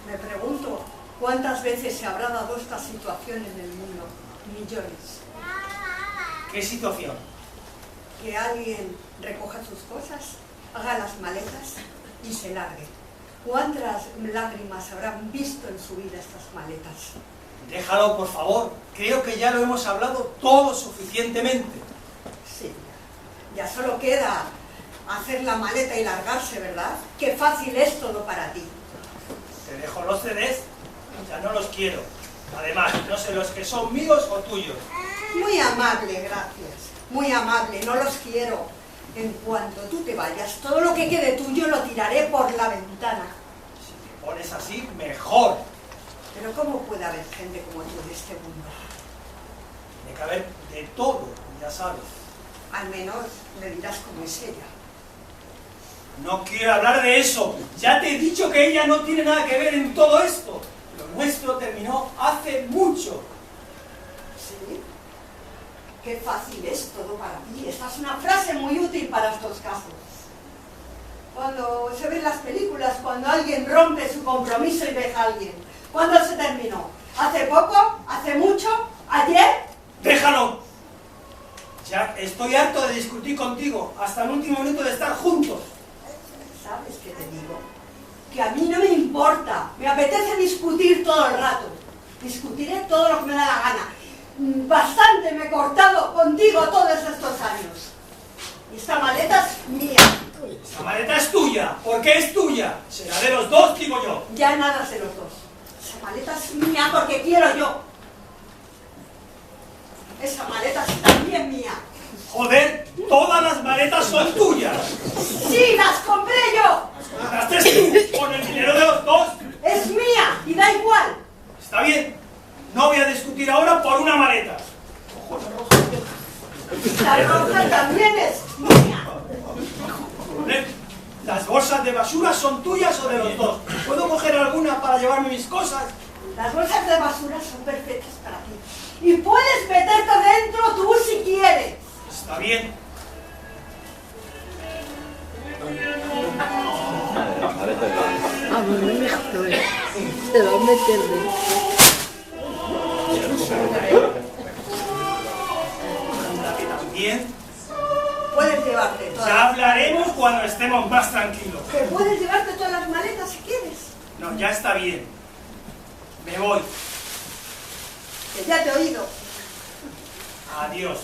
Me pregunto, ¿cuántas veces se habrá dado esta situación en el mundo? Millones. ¿Qué situación? Que alguien recoja sus cosas, haga las maletas y se largue. ¿Cuántas lágrimas habrán visto en su vida estas maletas? Déjalo, por favor. Creo que ya lo hemos hablado todo suficientemente. Sí, ya solo queda hacer la maleta y largarse, ¿verdad? Qué fácil es todo para ti. Te dejo los CDs, ya no los quiero. Además, no sé los que son míos o tuyos. Muy amable, gracias. Muy amable, no los quiero. En cuanto tú te vayas, todo lo que quede tuyo lo tiraré por la ventana. Si te pones así, mejor. Pero ¿cómo puede haber gente como tú en este mundo? Tiene que haber de todo, ya sabes. Al menos me dirás cómo es ella. No quiero hablar de eso. Ya te he dicho que ella no tiene nada que ver en todo esto. Lo nuestro terminó hace mucho. ¿Sí? Qué fácil es todo para ti. Esta es una frase muy útil para estos casos. Cuando se ven las películas, cuando alguien rompe su compromiso y deja a alguien. ¿Cuándo se terminó? ¿Hace poco? ¿Hace mucho? ¿Ayer? ¡Déjalo! Ya estoy harto de discutir contigo hasta el último minuto de estar juntos. ¿Sabes qué te digo? Que a mí no me importa. Me apetece discutir todo el rato. Discutiré todo lo que me da la gana. Bastante me he cortado contigo todos estos años. Y esta maleta es mía. Esta maleta es tuya. ¿Por qué es tuya? Será de los dos, digo yo. Ya nada de los dos. Esa maleta es mía porque quiero yo. Esa maleta es también mía. Joder, todas las maletas son tuyas. ¡Sí, las compré yo! ¿Las compraste tú con el dinero de los dos? Es mía y da igual. Está bien. No voy a discutir ahora por una maleta. La roja también es mía. Joder, ¿las bolsas de basura son tuyas o de los dos? ¿Puedo coger alguna para llevarme mis cosas? Las bolsas de basura son perfectas para ti. Y puedes meterte dentro tú si quieres. Está bien. Ah, bueno, mejor. Se va a meter dentro. Anda, que también. Puedes llevarte todas. Ya hablaremos cuando estemos más tranquilos. Que puedes llevarte todas las maletas si quieres. No, ya está bien. Me voy. Que ya te he oído. Adiós.